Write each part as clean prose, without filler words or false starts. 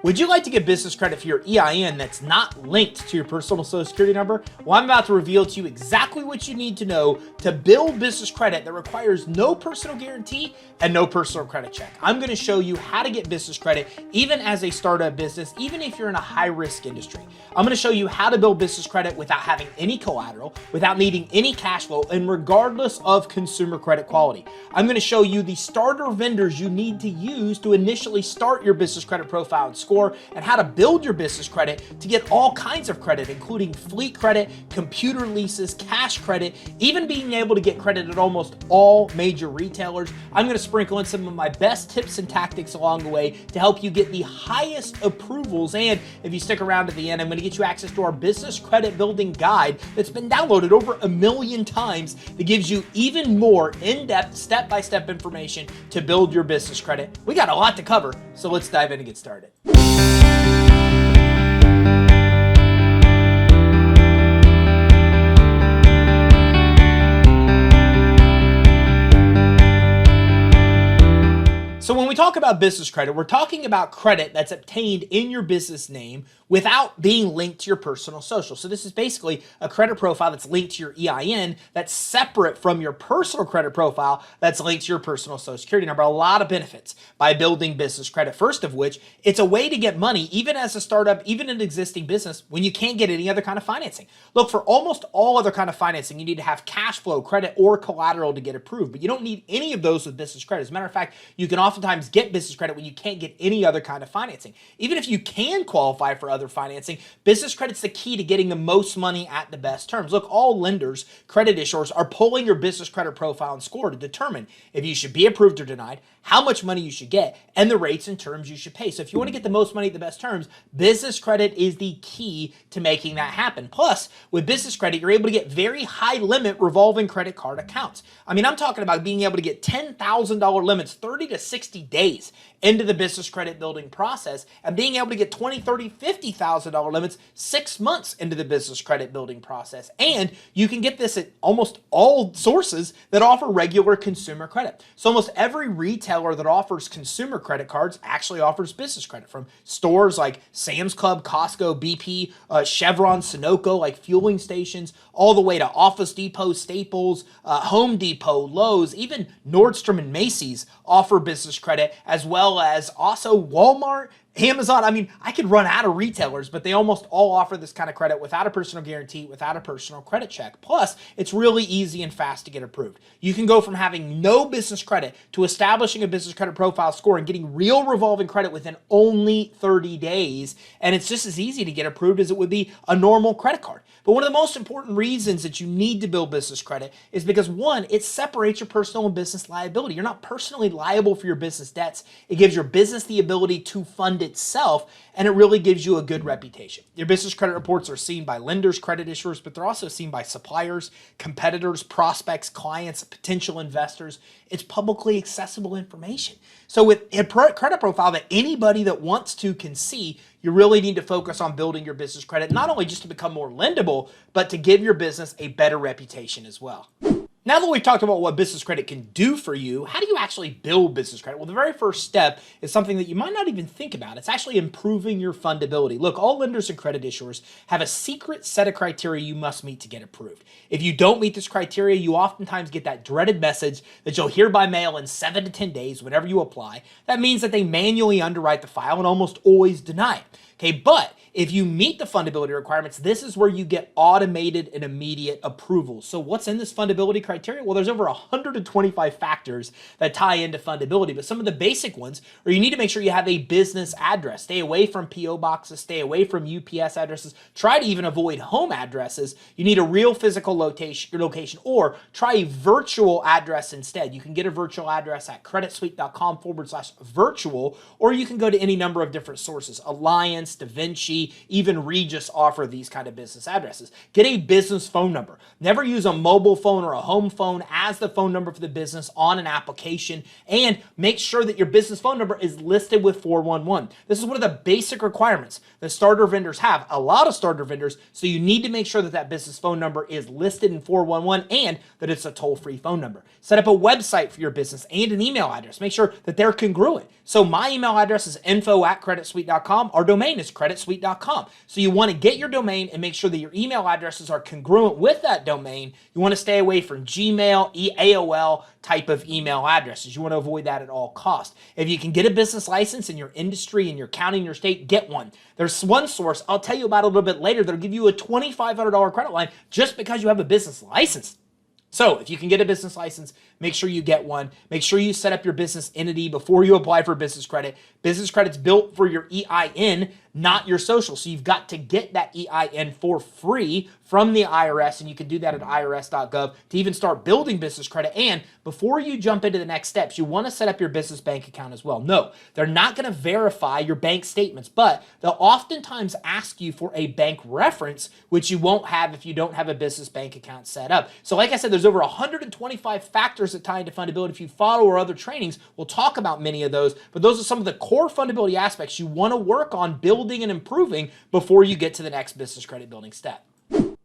Would you like to get business credit for your EIN that's not linked to your personal social security number? Well, I'm about to reveal to you exactly what you need to know to build business credit that requires no personal guarantee and no personal credit check. I'm going to show you how to get business credit even as a startup business, even if you're in a high-risk industry. I'm going to show you how to build business credit without having any collateral, without needing any cash flow, and regardless of consumer credit quality. I'm going to show you the starter vendors you need to use to initially start your business credit profile and score, and how to build your business credit to get all kinds of credit, including fleet credit, computer leases, cash credit, even being able to get credit at almost all major retailers. I'm going to sprinkle in some of my best tips and tactics along the way to help you get the highest approvals. And if you stick around at the end, I'm going to get you access to our business credit building guide that's been downloaded over 1 million times that gives you even more in-depth, step-by-step information to build your business credit. We got a lot to cover, so let's dive in and get started. So when we talk about business credit, we're talking about credit that's obtained in your business name without being linked to your personal social. So this is basically a credit profile that's linked to your EIN that's separate from your personal credit profile that's linked to your personal social security number. A lot of benefits by building business credit. First of which, it's a way to get money even as a startup, even an existing business, when you can't get any other kind of financing. Look, for almost all other kind of financing, you need to have cash flow, credit, or collateral to get approved, but you don't need any of those with business credit. As a matter of fact, you can oftentimes get business credit when you can't get any other kind of financing. Even if you can qualify for other financing, business credit's the key to getting the most money at the best terms. Look, all lenders, credit issuers are pulling your business credit profile and score to determine if you should be approved or denied, how much money you should get, and the rates and terms you should pay. So if you want to get the most money at the best terms, business credit is the key to making that happen. Plus, with business credit, you're able to get very high limit revolving credit card accounts. I mean, I'm talking about being able to get $10,000 limits 30 to 60 days into the business credit building process, and being able to get $20,000, $30,000, $50,000 limits 6 months into the business credit building process. And you can get this at almost all sources that offer regular consumer credit. So almost every retailer that offers consumer credit cards actually offers business credit, from stores like Sam's Club, Costco, BP, Chevron, Sunoco, like fueling stations, all the way to Office Depot, Staples, Home Depot, Lowe's, even Nordstrom and Macy's offer business credit, as well as also Walmart, Amazon. I mean, I could run out of retailers, but they almost all offer this kind of credit without a personal guarantee, without a personal credit check. Plus, it's really easy and fast to get approved. You can go from having no business credit to establishing a business credit profile score and getting real revolving credit within only 30 days. And it's just as easy to get approved as it would be a normal credit card. But one of the most important reasons that you need to build business credit is because, one, it separates your personal and business liability. You're not personally liable for your business debts. It gives your business the ability to fund itself, and it really gives you a good reputation. Your business credit reports are seen by lenders, credit issuers, but they're also seen by suppliers, competitors, prospects, clients, potential investors. It's publicly accessible information. So with a credit profile that anybody that wants to can see, you really need to focus on building your business credit, not only just to become more lendable, but to give your business a better reputation as well. Now that we've talked about what business credit can do for you, how do you actually build business credit? Well, the very first step is something that you might not even think about. It's actually improving your fundability. Look, all lenders and credit issuers have a secret set of criteria you must meet to get approved. If you don't meet this criteria, you oftentimes get that dreaded message that you'll hear by mail in 7 to 10 days whenever you apply. That means that they manually underwrite the file and almost always deny it. Okay, but if you meet the fundability requirements, this is where you get automated and immediate approval. So what's in this fundability criteria? Well, there's over 125 factors that tie into fundability, but some of the basic ones are you need to make sure you have a business address. Stay away from P.O. boxes, stay away from UPS addresses, try to even avoid home addresses. You need a real physical location, or try a virtual address instead. You can get a virtual address at creditsuite.com/virtual, or you can go to any number of different sources, Alliance, Sense, DaVinci, even Regis offer these kind of business addresses. Get a business phone number. Never use a mobile phone or a home phone as the phone number for the business on an application, and make sure that your business phone number is listed with 411. This is one of the basic requirements that starter vendors have. A lot of starter vendors, so you need to make sure that that business phone number is listed in 411 and that it's a toll-free phone number. Set up a website for your business and an email address. Make sure that they're congruent. So my email address is info@creditsuite.com. Our domain is creditsuite.com. So you want to get your domain and make sure that your email addresses are congruent with that domain. You want to stay away from Gmail, AOL type of email addresses. You want to avoid that at all costs. If you can get a business license in your industry, in your county, in your state, get one. There's one source I'll tell you about a little bit later that'll give you a $2,500 credit line just because you have a business license. So if you can get a business license, make sure you get one. Make sure you set up your business entity before you apply for business credit. Business credit's built for your EIN, not your social. So you've got to get that EIN for free from the IRS, and you can do that at irs.gov to even start building business credit. And before you jump into the next steps, you want to set up your business bank account as well. No, they're not going to verify your bank statements, but they'll oftentimes ask you for a bank reference, which you won't have if you don't have a business bank account set up. So like I said, there's over 125 factors that tie into fundability. If you follow our other trainings, we'll talk about many of those, but those are some of the core fundability aspects you want to work on building and improving before you get to the next business credit building step.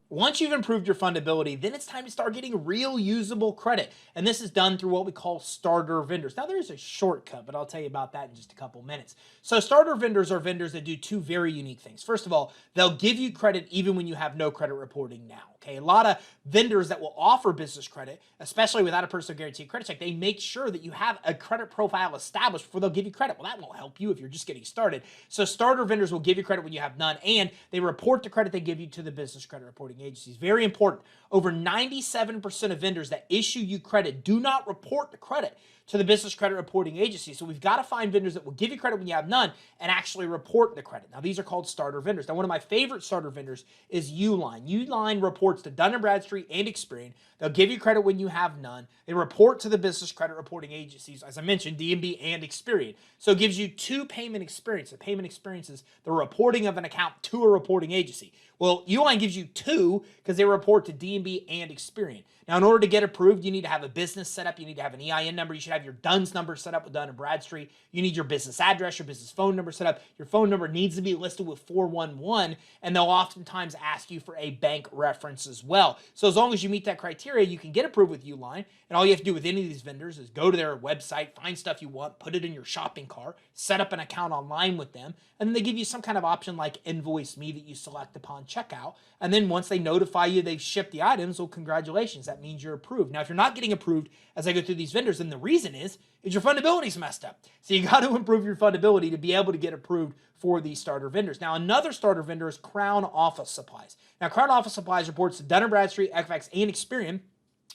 Once you've improved your fundability, then it's time to start getting real usable credit. And this is done through what we call starter vendors. Now, there's a shortcut, but I'll tell you about that in just a couple minutes. So starter vendors are vendors that do two very unique things. First of all, they'll give you credit even when you have no credit reporting now. Okay, a lot of vendors that will offer business credit, especially without a personal guaranteed credit check, they make sure that you have a credit profile established before they'll give you credit. Well, that won't help you if you're just getting started. So starter vendors will give you credit when you have none, and they report the credit they give you to the business credit reporting agencies. Very important. Over 97% of vendors that issue you credit do not report the credit to the business credit reporting agency. So we've got to find vendors that will give you credit when you have none and actually report the credit. Now, these are called starter vendors. Now, one of my favorite starter vendors is Uline. Uline reports to Dun & Bradstreet and Expedite. They'll give you credit when you have none. They report to the business credit reporting agencies, as I mentioned, D&B and Expedite. So it gives you two payment experiences. The payment experience is the reporting of an account to a reporting agency. Well, Uline gives you two because they report to D&B and Expedite. Now, in order to get approved, you need to have a business set up. You need to have an EIN number. You should have your DUNS number set up with Dun & Bradstreet. You need your business address, your business phone number set up. Your phone number needs to be listed with 411, and they'll oftentimes ask you for a bank reference as well. So as long as you meet that criteria, you can get approved with Uline, and all you have to do with any of these vendors is go to their website, find stuff you want, put it in your shopping cart, set up an account online with them, and then they give you some kind of option like Invoice Me that you select upon checkout. And then once they notify you they've shipped the items, well, congratulations, that means you're approved. Now, if you're not getting approved as I go through these vendors, then the reason is your fundability's messed up. So you got to improve your fundability to be able to get approved for these starter vendors. Now, another starter vendor is Crown Office Supplies. Now, Crown Office Supplies reports to Dun & Bradstreet, Equifax, and Expedite,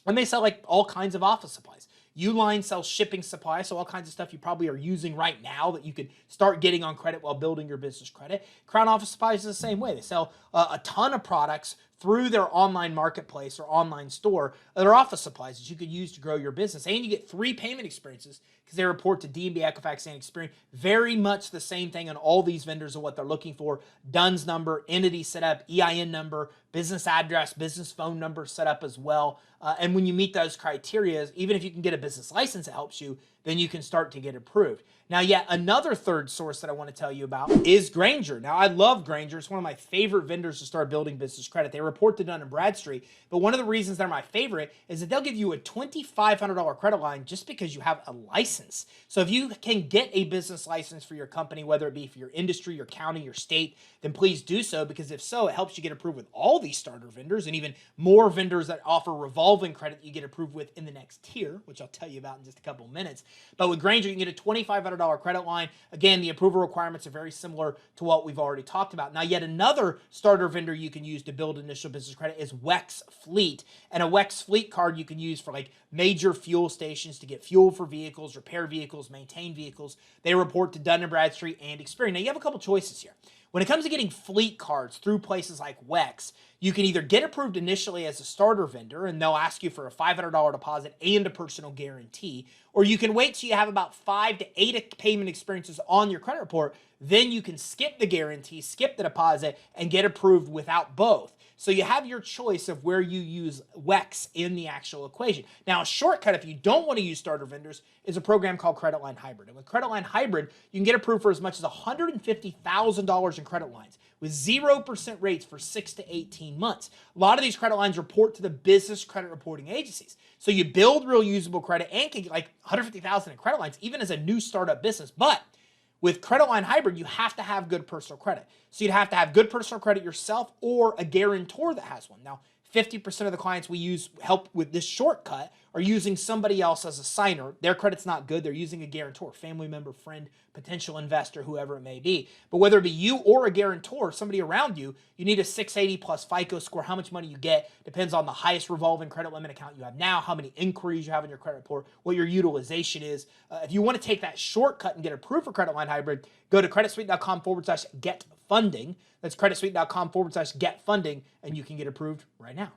and they sell like all kinds of office supplies. Uline sells shipping supplies, so all kinds of stuff you probably are using right now that you could start getting on credit while building your business credit. Crown Office Supplies is the same way. They sell a ton of products through their online marketplace or online store that are office supplies that you could use to grow your business. And you get 3 payment experiences because they report to D&B, Equifax, and Expedite. Very much the same thing on all these vendors of what they're looking for. DUNS number, entity setup, EIN number, business address, business phone number set up as well. And when you meet those criteria, even if you can get a business license that helps you, then you can start to get approved. Now, yet another third source that I want to tell you about is Grainger. Now, I love Grainger. It's one of my favorite vendors to start building business credit. They report to Dun & Bradstreet, but one of the reasons they're my favorite is that they'll give you a $2,500 credit line just because you have a license. So if you can get a business license for your company, whether it be for your industry, your county, your state, then please do so, because if so, it helps you get approved with all these starter vendors and even more vendors that offer revolving credit that you get approved with in the next tier, which I'll tell you about in just a couple of minutes. But with Grainger, you can get a $2,500 credit line. Again, the approval requirements are very similar to what we've already talked about. Now, yet another starter vendor you can use to build initial business credit is WEX Fleet. And a WEX Fleet card you can use for like major fuel stations to get fuel for vehicles, repair vehicles, maintain vehicles. They report to Dun & Bradstreet and Expedite. Now, you have a couple choices here. When it comes to getting fleet cards through places like WEX, you can either get approved initially as a starter vendor, and they'll ask you for a $500 deposit and a personal guarantee, Or you can wait till you have about 5 to 8 payment experiences on your credit report. Then you can skip the guarantee, skip the deposit, and get approved without both. So you have your choice of where you use WEX in the actual equation. Now, a shortcut, if you don't want to use starter vendors, is a program called Credit Line Hybrid. And with Credit Line Hybrid, you can get approved for as much as $150,000 in credit lines with 0% rates for 6 to 18 months. A lot of these credit lines report to the business credit reporting agencies. So you build real usable credit and can get like $150,000 in credit lines, even as a new startup business. But with Credit Line Hybrid, you have to have good personal credit. So you'd have to have good personal credit yourself or a guarantor that has one. Now, 50% of the clients we use help with this shortcut are using somebody else as a signer. Their credit's not good. They're using a guarantor, family member, friend, potential investor, whoever it may be. But whether it be you or a guarantor, somebody around you, you need a 680 plus FICO score. How much money you get depends on the highest revolving credit limit account you have now, how many inquiries you have in your credit report, what your utilization is. If you want to take that shortcut and get approved for Credit Line Hybrid, go to creditsuite.com/get funding. That's creditsuite.com/get funding, and you can get approved right now.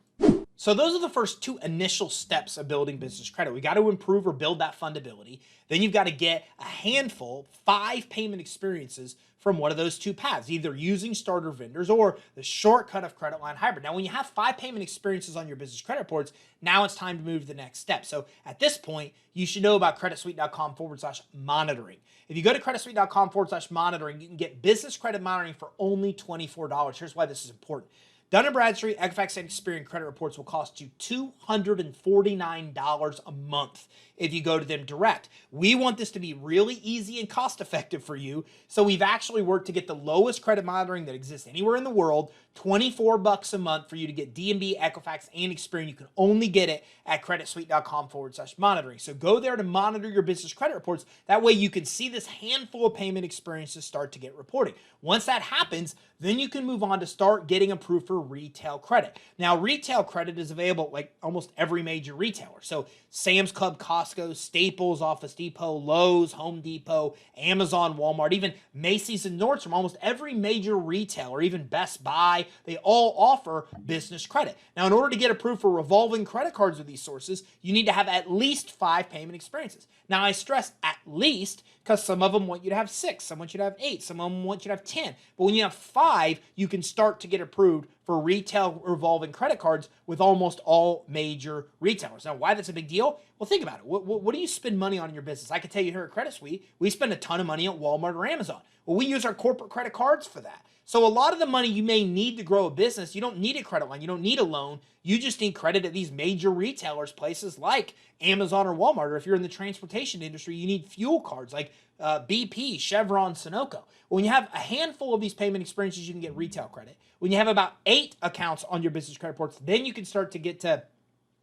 So those are the first two initial steps of building business credit. We got to improve or build that fundability. Then you've got to get a handful, 5 payment experiences from one of those two paths, either using starter vendors or the shortcut of Credit Line Hybrid. Now, when you have 5 payment experiences on your business credit reports, now it's time to move to the next step. So at this point, you should know about creditsuite.com/monitoring. If you go to creditsuite.com/monitoring, you can get business credit monitoring for only $24. Here's why this is important. Dun & Bradstreet, Equifax, and Experian credit reports will cost you $249 a month if you go to them direct. We want this to be really easy and cost effective for you, so we've actually worked to get the lowest credit monitoring that exists anywhere in the world, $24 a month for you to get D&B, Equifax, and Experian. You can only get it at creditsuite.com/monitoring. So go there to monitor your business credit reports. That way you can see this handful of payment experiences start to get reported. Once that happens, then you can move on to start getting approved for retail credit. Now, retail credit is available like almost every major retailer. So Sam's Club, Costco, Staples, Office Depot, Lowe's, Home Depot, Amazon, Walmart, even Macy's and Nordstrom, almost every major retailer, even Best Buy, they all offer business credit. Now, in order to get approved for revolving credit cards with these sources, you need to have at least 5 payment experiences. Now, I stress at least because some of them want you to have 6, some want you to have 8, some of them want you to have 10. But when you have 5, you can start to get approved for retail revolving credit cards with almost all major retailers. Now, why that's a big deal? Well, think about it. What do you spend money on in your business? I can tell you here at Credit Suite, we spend a ton of money at Walmart or Amazon. Well, we use our corporate credit cards for that. So a lot of the money you may need to grow a business, you don't need a credit line, you don't need a loan, you just need credit at these major retailers, places like Amazon or Walmart, or if you're in the transportation industry, you need fuel cards like BP, Chevron, Sunoco. When you have a handful of these payment experiences, you can get retail credit. When you have about 8 accounts on your business credit reports, then you can start to get to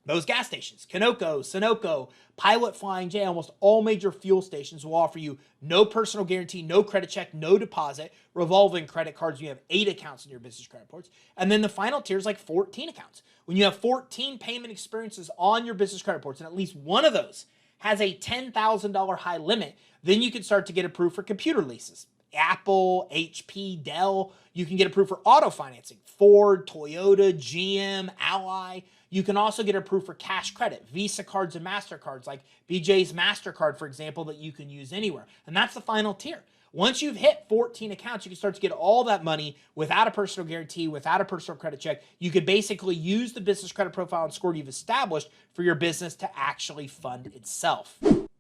those gas stations. Conoco, Sunoco, Pilot, Flying J, almost all major fuel stations will offer you no personal guarantee, no credit check, no deposit, revolving credit cards. You have 8 accounts in your business credit reports. And then the final tier is like 14 accounts. When you have 14 payment experiences on your business credit reports, and at least one of those has a $10,000 high limit, then you can start to get approved for computer leases. Apple, HP, Dell. You can get approved for auto financing. Ford, Toyota, GM, Ally. You can also get approved for cash credit, Visa cards and MasterCards, like BJ's MasterCard, for example, that you can use anywhere. And that's the final tier. Once you've hit 14 accounts, you can start to get all that money without a personal guarantee, without a personal credit check. You could basically use the business credit profile and score you've established for your business to actually fund itself.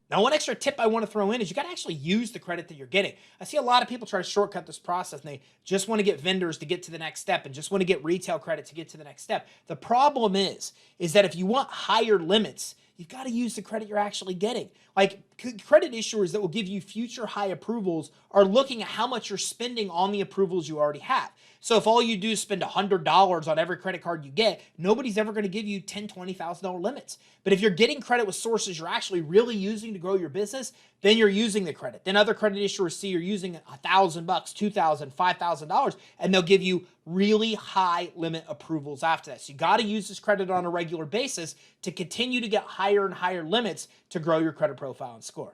Now, one extra tip I want to throw in is you got to actually use the credit that you're getting. I see a lot of people try to shortcut this process, and they just want to get vendors to get to the next step and just want to get retail credit to get to the next step. The problem is that if you want higher limits, you've got to use the credit you're actually getting. Like credit issuers that will give you future high approvals are looking at how much you're spending on the approvals you already have. So if all you do is spend $100 on every credit card you get, nobody's ever going to give you $10,000, $20,000 limits. But if you're getting credit with sources you're actually really using to grow your business, then you're using the credit. Then other credit issuers see you're using $1,000, $2,000, $5,000, and they'll give you really high limit approvals after that. So you got to use this credit on a regular basis to continue to get higher and higher limits to grow your credit profile and score.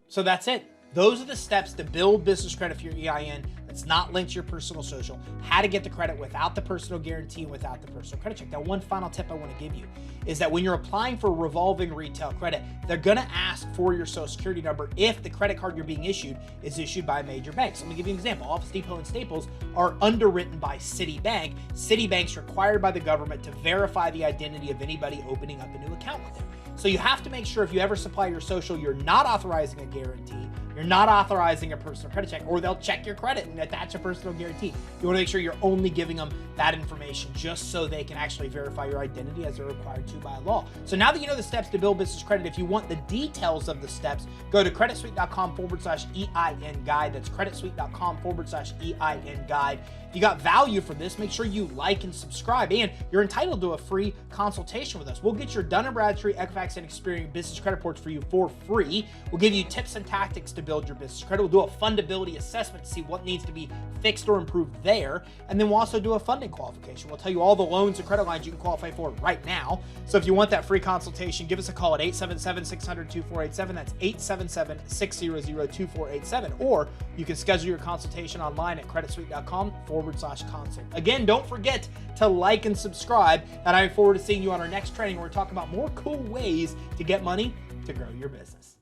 So that's it. Those are the steps to build business credit for your EIN that's not linked to your personal social, how to get the credit without the personal guarantee and without the personal credit check. Now, one final tip I want to give you is that when you're applying for revolving retail credit, they're going to ask for your social security number if the credit card you're being issued is issued by a major bank. So let me give you an example. Office Depot and Staples are underwritten by Citibank. Citibank's required by the government to verify the identity of anybody opening up a new account with them. So you have to make sure if you ever supply your social, you're not authorizing a guarantee, you're not authorizing a personal credit check, or they'll check your credit and attach a personal guarantee. You want to make sure you're only giving them that information just so they can actually verify your identity as they're required to by law. So now that you know the steps to build business credit, if you want the details of the steps, go to creditsuite.com/EIN guide. That's creditsuite.com/EIN guide. If you got value from this, make sure you like and subscribe, and you're entitled to a free consultation with us. We'll get your Dun & Bradstreet, Equifax, and Experian business credit reports for you for free. We'll give you tips and tactics to build your business credit. We'll do a fundability assessment to see what needs to be fixed or improved there, and then we'll also do a funding qualification. We'll tell you all the loans and credit lines you can qualify for right now. So if you want that free consultation, give us a call at 877-600-2487. That's 877-600-2487, or you can schedule your consultation online at creditsuite.com/consult. Again, don't forget to like and subscribe, and I look forward to seeing you on our next training where we're talking about more cool ways to get money to grow your business.